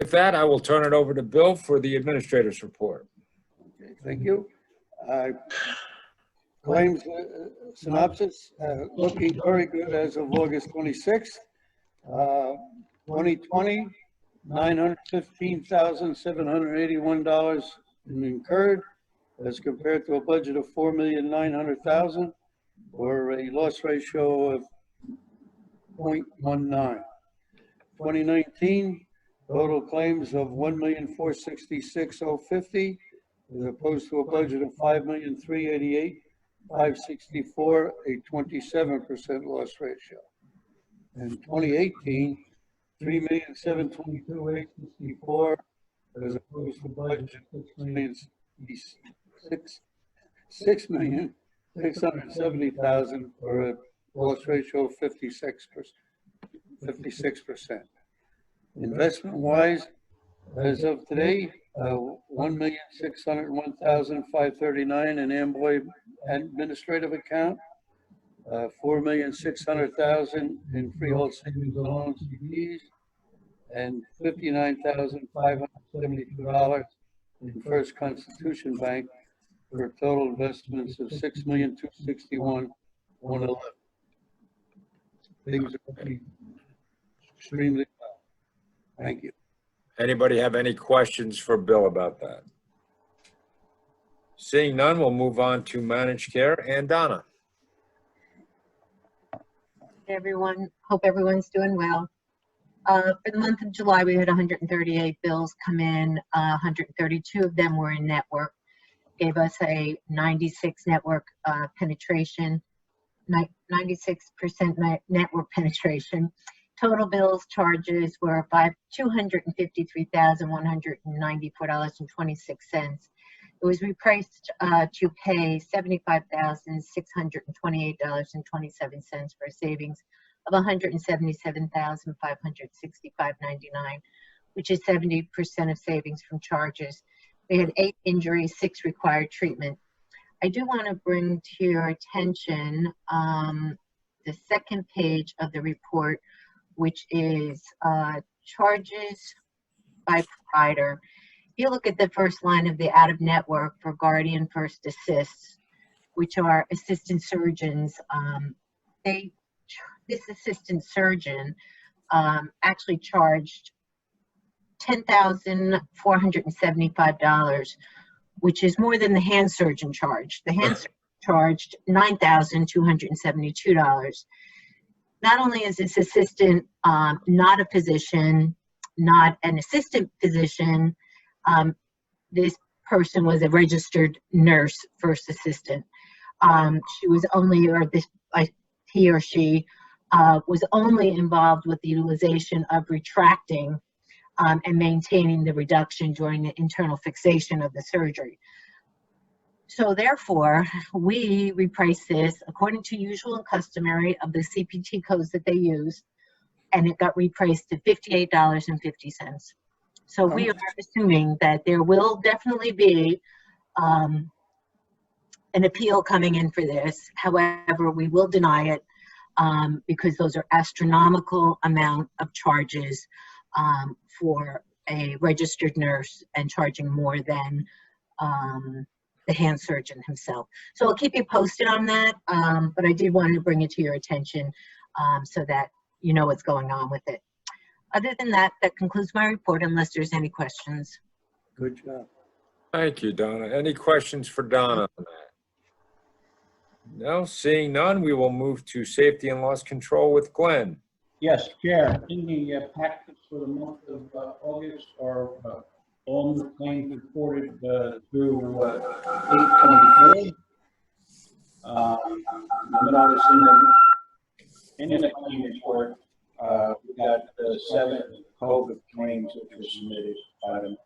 With that, I will turn it over to Bill for the administrator's report. Okay, thank you. Claims synopsis, looking very good as of August 26th. 2020, $915,781 incurred as compared to a budget of $4,900,000 or a loss ratio of 0.19. 2019, total claims of $1,466,050 as opposed to a budget of $5,388,564, a 27% loss ratio. And 2018, $3,722,864 as opposed to a budget of $6,670,000 for a loss ratio of 56%. Investment-wise, as of today, $1,601,539 in Amboy administrative account, $4,600,000 in freehold savings and loans CDs, and $59,572 in First Constitution Bank for total investments of $6,261,111. Things are looking extremely well. Thank you. Anybody have any questions for Bill about that? Seeing none, we'll move on to managed care and Donna. Everyone, hope everyone's doing well. For the month of July, we had 138 bills come in. 132 of them were in network. Gave us a 96 network penetration, 96% network penetration. Total bills charges were $253,194.26. It was repriced to pay $75,628.27 for a savings of $177,565.99, which is 70% of savings from charges. We had 8 injuries, 6 required treatment. I do want to bring to your attention the second page of the report, which is charges by provider. You look at the first line of the out-of-network for Guardian First Assist, which are assistant surgeons. This assistant surgeon actually charged $10,475, which is more than the hand surgeon charged. The hand surgeon charged $9,272. Not only is this assistant not a physician, not an assistant physician, this person was a registered nurse first assistant. She was only, or this, he or she was only involved with the utilization of retracting and maintaining the reduction during the internal fixation of the surgery. So therefore, we repriced this according to usual and customary of the CPT codes that they use, and it got repriced to $58.50. So we are assuming that there will definitely be an appeal coming in for this. However, we will deny it because those are astronomical amount of charges for a registered nurse and charging more than the hand surgeon himself. So I'll keep you posted on that, but I did want to bring it to your attention so that you know what's going on with it. Other than that, that concludes my report unless there's any questions. Good job. Thank you, Donna. Any questions for Donna on that? No, seeing none, we will move to safety and loss control with Glenn. Yes, Chair. In the packets for the month of August are all new claims reported through 8/24. Notice in the claim report, we got 7 COVID claims which were submitted by them.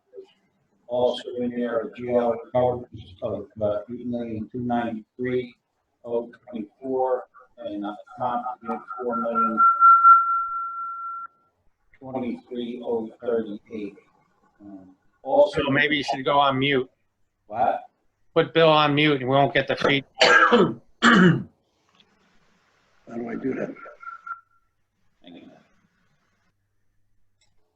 Also in there are GL recoveries of $8,293,024 and comp $4,023,038. Also, So maybe you should go on mute. what? Put Bill on mute and we won't get the feed. How do I do that?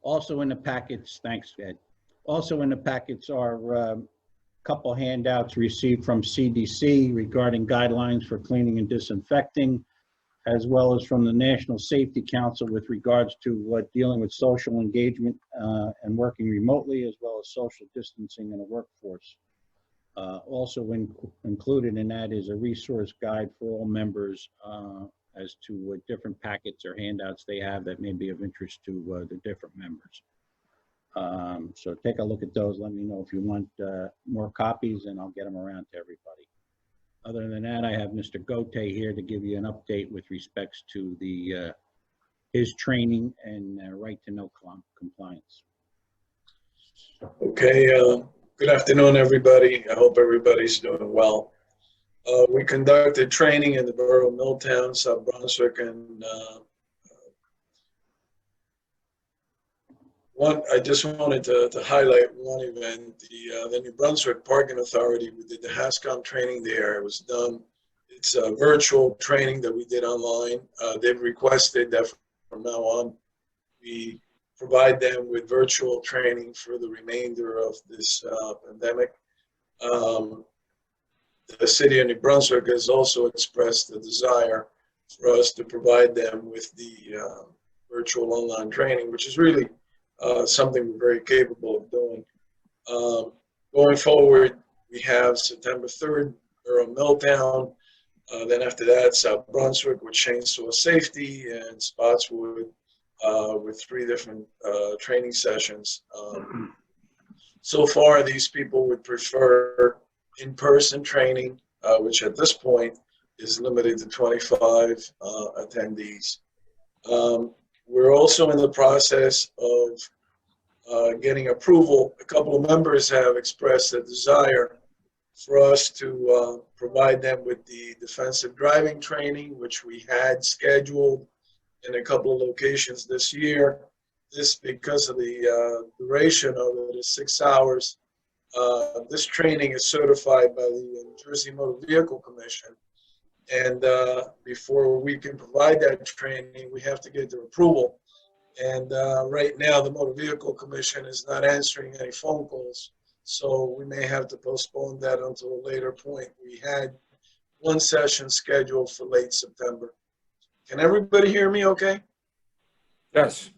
Also in the packets, thanks, Ed. Also in the packets are a couple handouts received from CDC regarding guidelines for cleaning and disinfecting, as well as from the National Safety Council with regards to dealing with social engagement and working remotely, as well as social distancing in a workforce. Also included in that is a resource guide for all members as to what different packets or handouts they have that may be of interest to the different members. So take a look at those. Let me know if you want more copies, and I'll get them around to everybody. Other than that, I have Mr. Gote here to give you an update with respects to the his training and right to know compliance. Okay, good afternoon, everybody. I hope everybody's doing well. We conducted training in the borough of Middletown, South Brunswick, and I just wanted to highlight one event, the New Brunswick Parking Authority. We did the HASCOM training there. It was done. It's a virtual training that we did online. They've requested that from now on, we provide them with virtual training for the remainder of this pandemic. The city of New Brunswick has also expressed the desire for us to provide them with the virtual online training, which is really something we're very capable of doing. Going forward, we have September 3rd, Borough of Middletown. Then after that, South Brunswick with chainsaw safety, and Spotswood with 3 different training sessions. So far, these people would prefer in-person training, which at this point is limited to 25 attendees. We're also in the process of getting approval. A couple of members have expressed a desire for us to provide them with the defensive driving training, which we had scheduled in a couple of locations this year. This, because of the duration of it, is 6 hours. This training is certified by the New Jersey Motor Vehicle Commission. And before we can provide that training, we have to get their approval. And right now, the Motor Vehicle Commission is not answering any phone calls. So we may have to postpone that until a later point. We had one session scheduled for late September. Can everybody hear me okay? Yes.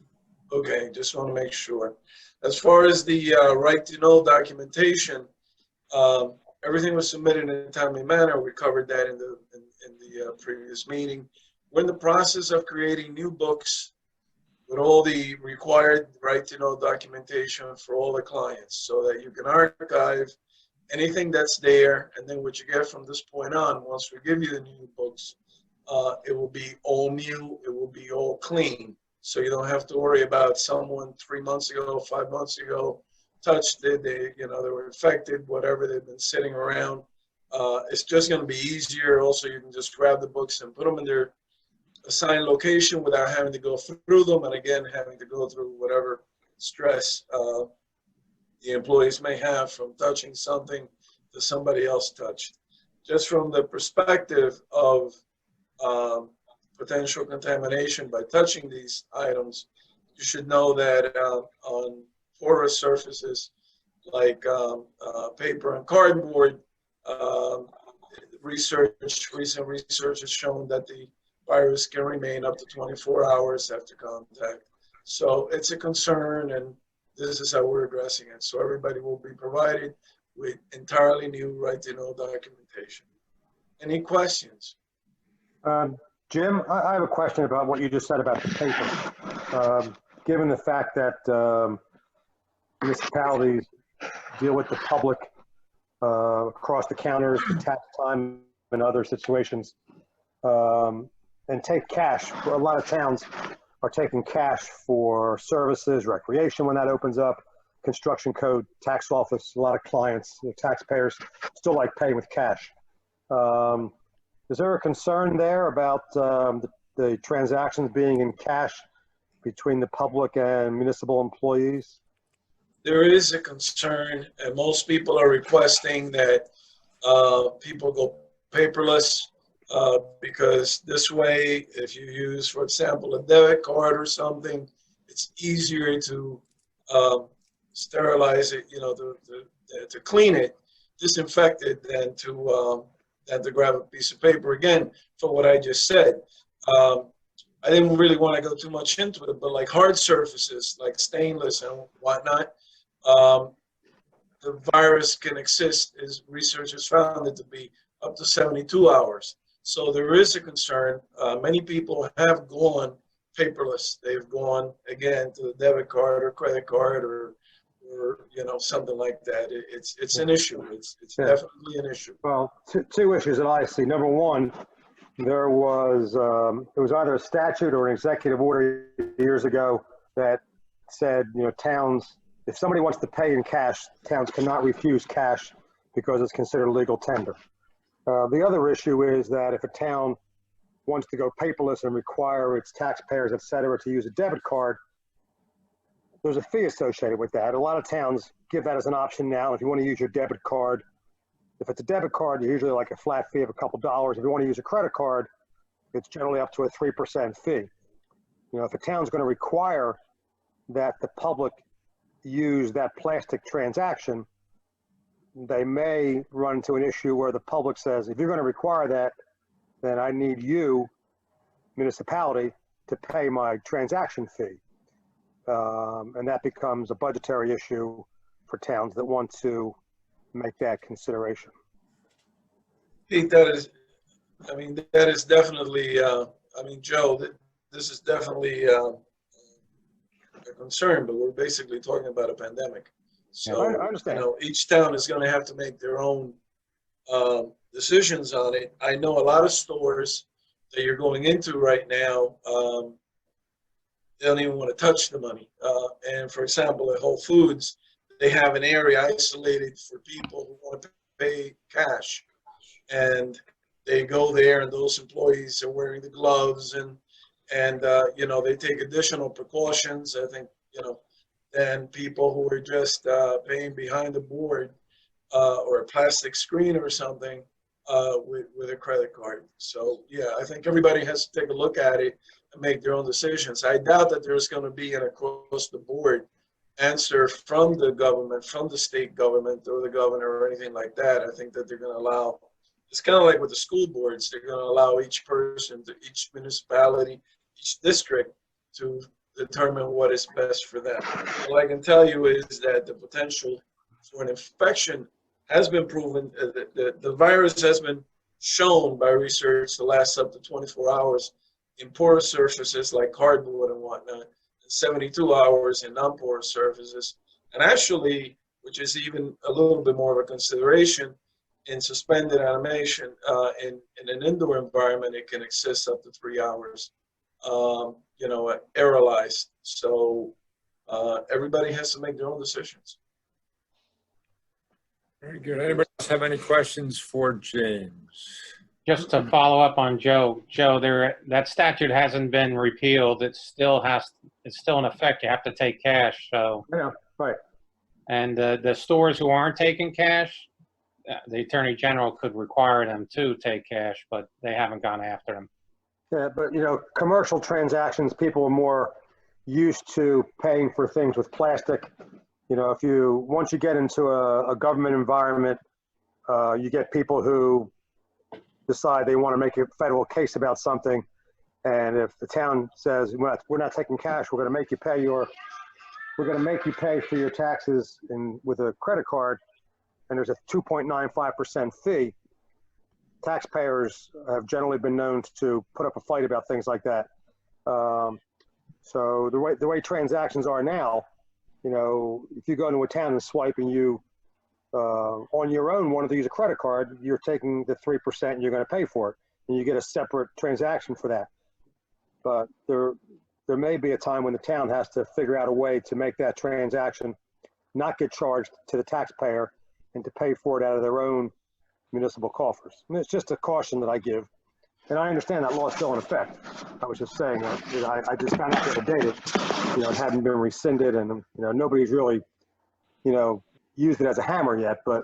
Okay, just want to make sure. As far as the right to know documentation, everything was submitted in a timely manner. We covered that in the previous meeting. We're in the process of creating new books with all the required right to know documentation for all the clients, so that you can archive anything that's there, and then what you get from this point on, once we give you the new books, it will be all new, it will be all clean. So you don't have to worry about someone 3 months ago, 5 months ago touched it, they were infected, whatever, they've been sitting around. It's just going to be easier. Also, you can just grab the books and put them in their assigned location without having to go through them, and again, having to go through whatever stress the employees may have from touching something that somebody else touched. Just from the perspective of potential contamination by touching these items, you should know that on porous surfaces like paper and cardboard, recent research has shown that the virus can remain up to 24 hours after contact. So it's a concern, and this is how we're addressing it. So everybody will be provided with entirely new right to know documentation. Any questions? Jim, I have a question about what you just said about the paper. Given the fact that municipalities deal with the public across the counters, tax time, and other situations, and take cash. A lot of towns are taking cash for services, recreation when that opens up, construction code, tax office. A lot of clients, taxpayers, still like paying with cash. Is there a concern there about the transactions being in cash between the public and municipal employees? There is a concern, and most people are requesting that people go paperless, because this way, if you use, for example, a debit card or something, it's easier to sterilize it, to clean it, disinfect it, than to grab a piece of paper. Again, for what I just said, I didn't really want to go too much into it, but like hard surfaces, like stainless and whatnot, the virus can exist, as researchers found it to be, up to 72 hours. So there is a concern. Many people have gone paperless. They've gone, again, to the debit card or credit card or something like that. It's an issue. It's definitely an issue. Well, two issues that I see. Number one, there was either a statute or an executive order years ago that said, towns, if somebody wants to pay in cash, towns cannot refuse cash because it's considered legal tender. The other issue is that if a town wants to go paperless and require its taxpayers, et cetera, to use a debit card, there's a fee associated with that. A lot of towns give that as an option now. If you want to use your debit card, if it's a debit card, you're usually like a flat fee of a couple dollars. If you want to use a credit card, it's generally up to a 3% fee. If a town's going to require that the public use that plastic transaction, they may run into an issue where the public says, if you're going to require that, then I need you, municipality, to pay my transaction fee. And that becomes a budgetary issue for towns that want to make that consideration. Pete, that is definitely, Joe, this is definitely a concern, but we're basically talking about a pandemic. So, I understand. Each town is going to have to make their own decisions on it. I know a lot of stores that you're going into right now, they don't even want to touch the money. And for example, at Whole Foods, they have an area isolated for people who want to pay cash. And they go there, and those employees are wearing the gloves, and they take additional precautions, I think, than people who are just paying behind the board or a plastic screen or something with a credit card. So, yeah, I think everybody has to take a look at it and make their own decisions. I doubt that there's going to be an across-the-board answer from the government, from the state government or the governor or anything like that. I think that they're going to allow, it's kind of like with the school boards, they're going to allow each person, each municipality, each district to determine what is best for them. All I can tell you is that the potential for an infection has been proven. The virus has been shown by research to last up to 24 hours in porous surfaces like cardboard and whatnot, and 72 hours in non-porous surfaces. And actually, which is even a little bit more of a consideration, in suspended animation, in an indoor environment, it can exist up to 3 hours, aerolized. So everybody has to make their own decisions. Very good. Anybody else have any questions for James? Just to follow up on Joe, that statute hasn't been repealed. It's still in effect. You have to take cash. So Yeah, right. And the stores who aren't taking cash, the Attorney General could require them to take cash, but they haven't gone after them. Yeah, but commercial transactions, people are more used to paying for things with plastic. Once you get into a government environment, you get people who decide they want to make a federal case about something, and if the town says we're not taking cash, we're going to make you pay for your taxes with a credit card, and there's a 2.95% fee. Taxpayers have generally been known to put up a fight about things like that. So the way transactions are now, if you go into a town and swipe and you on your own wanted to use a credit card, you're taking the 3% and you're going to pay for it, and you get a separate transaction for that. But there may be a time when the town has to figure out a way to make that transaction not get charged to the taxpayer and to pay for it out of their own municipal coffers. And it's just a caution that I give. And I understand that law is still in effect. I was just saying that I just found out the other day that, it hadn't been rescinded, and, nobody's really, used it as a hammer yet, but,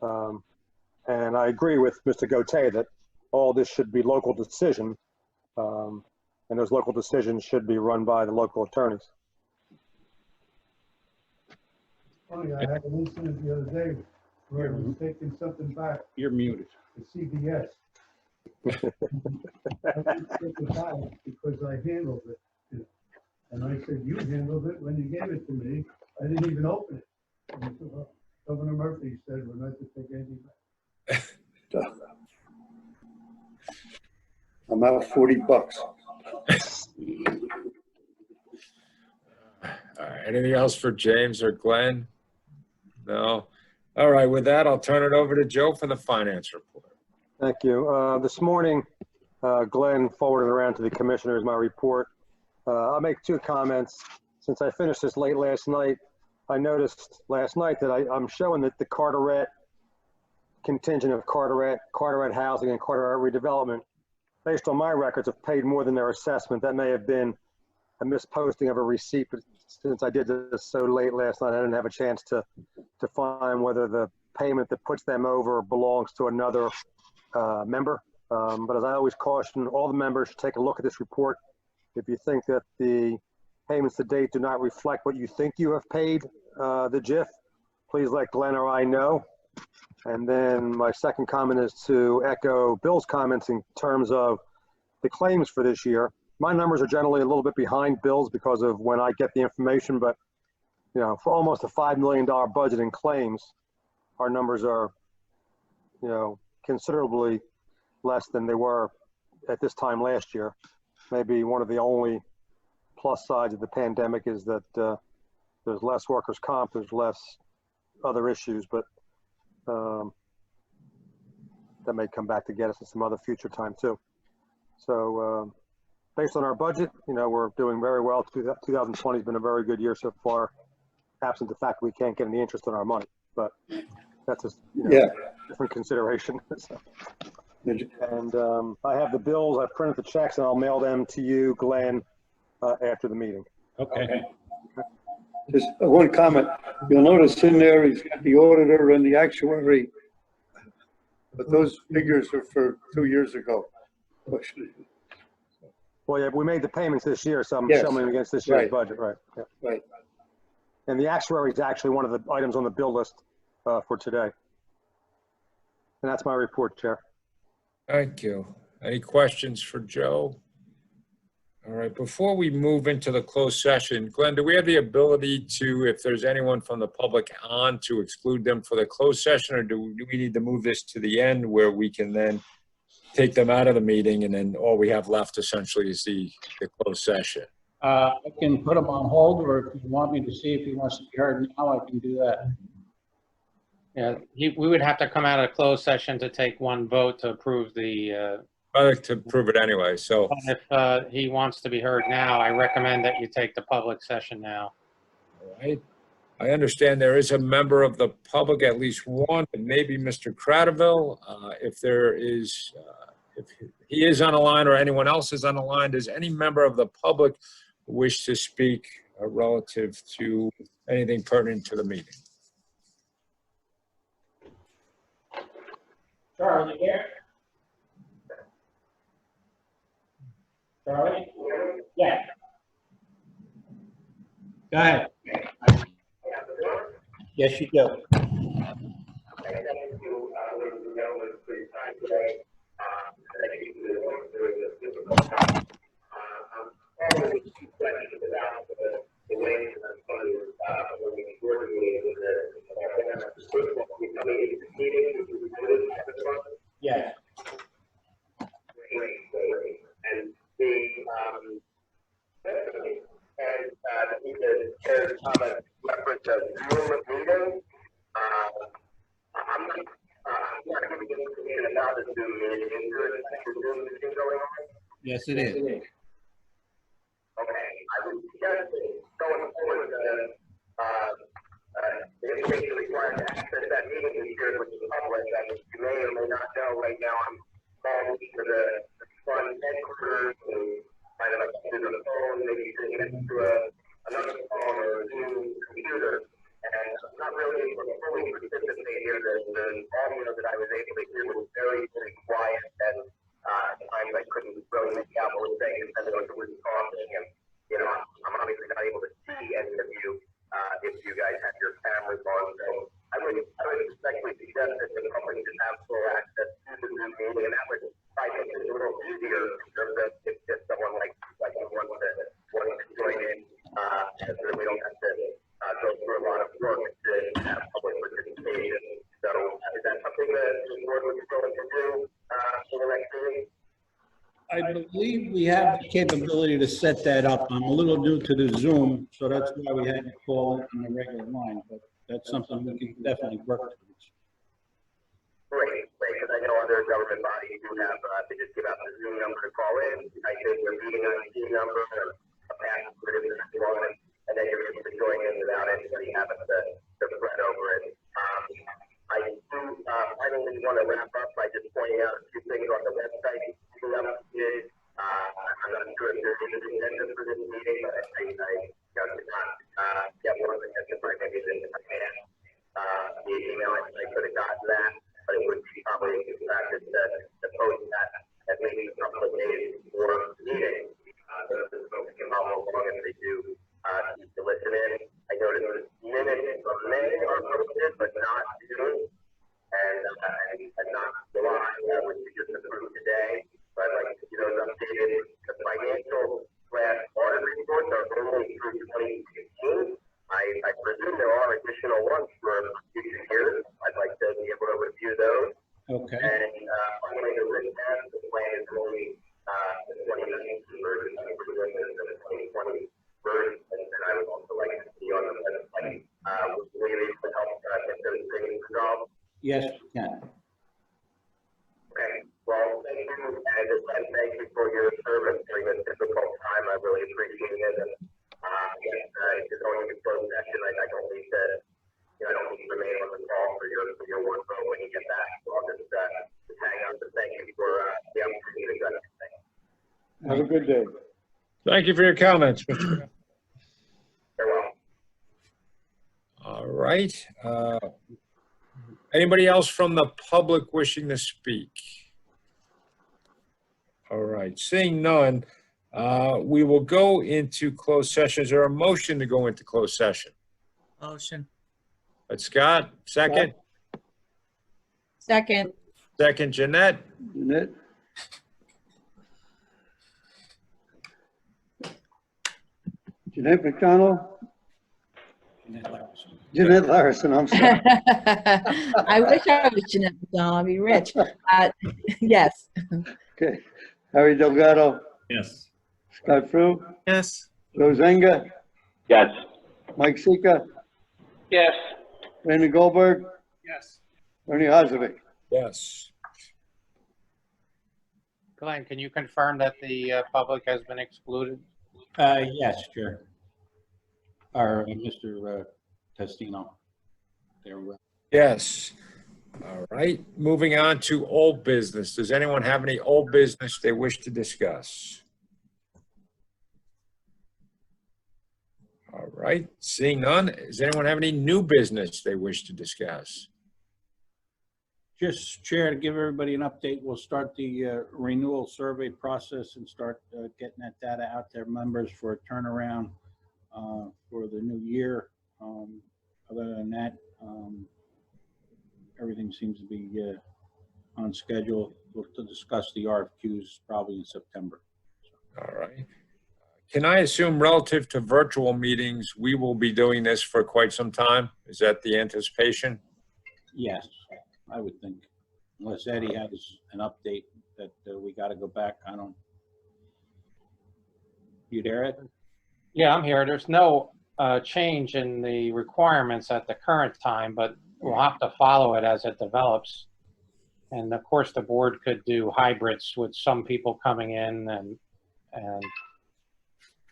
and I agree with Mr. Gauthier that all this should be local decision. and those local decisions should be run by the local attorneys. Funny, I had an incident the other day where I was taking something back You're muted. to CBS. I didn't take it back because I handled it. And I said, you handled it when you gave it to me. I didn't even open it. And he said, well, Governor Murphy said we're not to take anything back. I'm out $40. All right, anything else for James or Glenn? No? All right, with that, I'll turn it over to Joe for the finance report. Thank you. This morning, Glenn forwarded around to the commissioners my report. I'll make two comments. Since I finished this late last night, I noticed last night that I'm showing that the Carteret contingent of Carteret Housing and Carteret Redevelopment, based on my records, have paid more than their assessment. That may have been a misposting of a receipt, but since I did this so late last night, I didn't have a chance to find whether the payment that puts them over belongs to another member. But as I always caution, all the members should take a look at this report. If you think that the payments to date do not reflect what you think you have paid the JIF, please let Glenn or I know. And then my second comment is to echo Bill's comments in terms of the claims for this year. My numbers are generally a little bit behind Bill's because of when I get the information, but you know, for almost a $5 million budget in claims, our numbers are, you know, considerably less than they were at this time last year. Maybe one of the only plus sides of the pandemic is that there's less workers' comp, there's less other issues, but that may come back to get us at some other future time too. So based on our budget, you know, we're doing very well. 2020 has been a very good year so far, absent the fact we can't get any interest on our money, but that's a different consideration. So. And I have the bills, I've printed the checks, and I'll mail them to you, Glenn, after the meeting. Okay. Just one comment. You'll notice in there, he's got the auditor and the actuary, but those figures are for 2 years ago. Well, yeah, we made the payments this year, so I'm Yes. showing them against this year's Right. budget, right? Yeah. Right. And the actuary is actually one of the items on the bill list for today. And that's my report, Chair. Thank you. Any questions for Joe? All right, before we move into the closed session, Glenn, do we have the ability to, if there's anyone from the public on, to exclude them for the closed session, or do we need to move this to the end where we can then take them out of the meeting and then all we have left essentially is the closed session? I can put him on hold, or if you want me to see if he wants to be heard now, I can do that. Yeah, we would have to come out of closed session to take one vote to approve the, I'd like to prove it anyway, so. if he wants to be heard now, I recommend that you take the public session now. All right. I understand there is a member of the public, at least one, but maybe Mr. Cradaville. If there is, if he is on the line or anyone else is on the line, does any member of the public wish to speak relative to anything pertinent to the meeting? Charlie here? Charlie? Yeah. Go ahead. Yes, you do. Yes. And the chair's comment reference of Zoom meeting. I'm not going to get information about the Zoom meeting. Is there a Zoom meeting going on? Yes, it is. Okay, I would suggest that going forward, the information required to access that meeting is shared with the public. And you may or may not know right now, I'm calling to the fund headquarters and kind of like to the phone, maybe connect to another phone or a Zoom computer. And I'm not really able to fully participate here. The audio that I was able to hear was very, very quiet, and at times I couldn't really make out what was saying, depending on who was lot of work to have public participation. So is that something that the board would be willing to do for the next meeting? I believe we have the capability to set that up. I'm a little new to the Zoom, so that's why we had to call it on the regular line, but that's something we can definitely work towards. Great, because I know other government bodies do have, they just give out the Zoom number to call in. I think they're meeting on a Zoom number or a password if you want it, and then you're able to join in without anybody having to spread over it. I do finally want to wrap up by just pointing out a few things on the website. I'm not sure if there's an agenda for this meeting, but I did not get one of the testify maybe if I can. The email, I could have gotten that, but it would be probably a good practice to post that at least a couple of days before the meeting. So that folks can follow along if they do to listen in. I noticed minutes from May are posted, but not June and not July, which we just approved today. So I'd like to see those updated. The financial audit reports are only through 2016. I presume there are additional ones for future years. I'd like to be able to review those. Okay. And finally, the written test, the plan is only the 2019 version. I presume there's the 2020 version, and I would also like to see on the website. Would you be able to help get those things resolved? Yes, we can. Okay. Well, thank you, and again, thank you for your service during this difficult time. I really appreciate it. And if you're going into closed session, I don't need to, I don't need to remain on the call for your workload when you get back. So I'll just hang out. But thank you for the opportunity to do that. Have a good day. Thank you for your comments, Mr. Very well. All right. Anybody else from the public wishing to speak? All right, seeing none, we will go into closed session. Is there a motion to go into closed session? Motion. Scott, second? Second. Second, Jeanette? Jeanette? Jeanette McDonald? Jeanette Larson. Jeanette Larson, I'm sorry. I wish I was Jeanette McDonald. I'd be rich. Yes. Okay. Harry Delgado, Yes. Scott Frew, Yes. Rosenga, Yes. Mike Sika, Yes. Randy Goldberg, Yes. Ernie Hazovic. Yes. Glenn, can you confirm that the public has been excluded? Yes, sure. Or Mr. Testino. There we go. Yes. All right, moving on to old business. Does anyone have any old business they wish to discuss? All right, seeing none, does anyone have any new business they wish to discuss? Just, Chair, to give everybody an update, we'll start the renewal survey process and start getting that data out to members for a turnaround for the new year. Other than that, everything seems to be on schedule. We'll discuss the RFQs probably in September. All right. Can I assume relative to virtual meetings, we will be doing this for quite some time? Is that the anticipation? Yes, I would think. Unless Eddie has an update that we got to go back. I don't. You there, Ed? Yeah, I'm here. There's no change in the requirements at the current time, but we'll have to follow it as it develops. And of course, the board could do hybrids with some people coming in and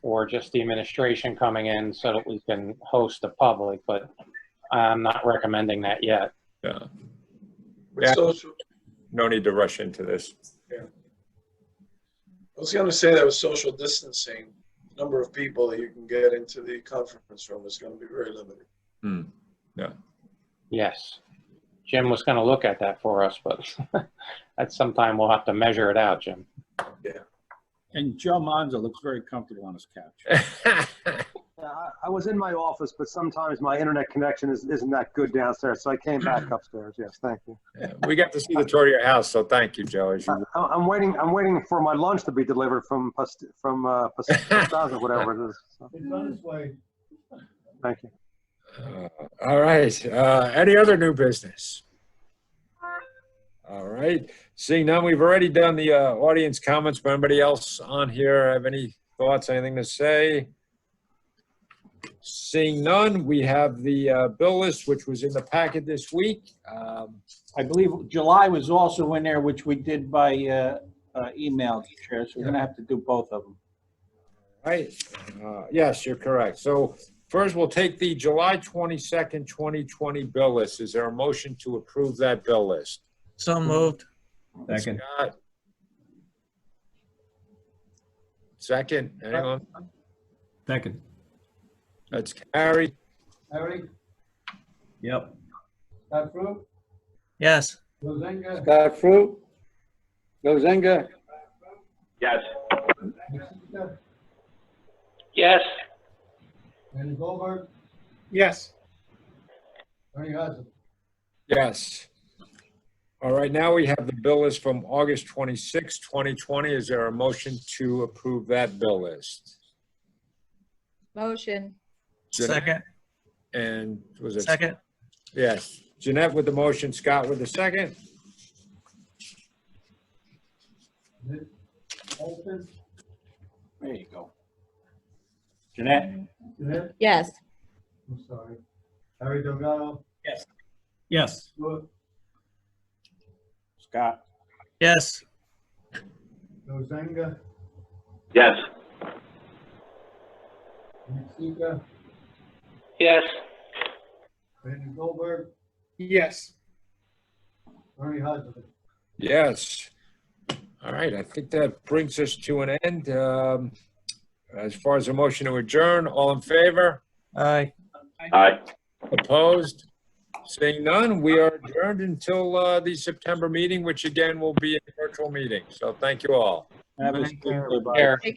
or just the administration coming in so that we can host the public, but I'm not recommending that yet. Yeah. With social, No need to rush into this. I was going to say that with social distancing, the number of people that you can get into the conference room is going to be very limited. Yeah. Yes. Jim was going to look at that for us, but at some time we'll have to measure it out, Jim. Yeah. And Joe Monzo looks very comfortable on his couch. I was in my office, but sometimes my internet connection isn't that good downstairs, so I came back upstairs. Yes, thank you. Yeah, we got to see the tour of your house, so thank you, Joe. As you... I'm waiting for my lunch to be delivered from Pastaza, whatever it is. So, It's on its way. thank you. All right, any other new business? All right, seeing none, we've already done the audience comments, but anybody else on here have any thoughts, anything to say? Seeing none, we have the bill list, which was in the packet this week. I believe July was also in there, which we did by email, Chair, so we're gonna have to do both of them. Right, yes, you're correct. So first, we'll take the July 22nd, 2020 bill list. Is there a motion to approve that bill list? So moved. Second. Second, anyone? Second. That's carried. Harry, Yep. Scott Fruit, Yes. Rosenga, Scott Fruit, Rosenga, Yes. Mixika, Yes. Randy Goldberg, yes. Ernie Hudson. Yes. All right, now we have the bill list from August 26, 2020. Is there a motion to approve that bill list? Motion. Second. And was it? Second. Yes. Jeanette with the motion, Scott with the second. Nick Olson, There you go. Jeanette? Jeanette, Yes. I'm sorry. Harry Delgado, Yes. Stuart, Scott? Yes. Rosenga, Yes. Mixika, Yes. Randy Goldberg, Yes. Ernie Hudson. Yes. All right, I think that brings us to an end. As far as a motion to adjourn, all in favor? Aye. Aye. Opposed? Seeing none, we are adjourned until the September meeting, which again will be a virtual meeting. So thank you all. Have a Thank good you, day, everybody. Here. Take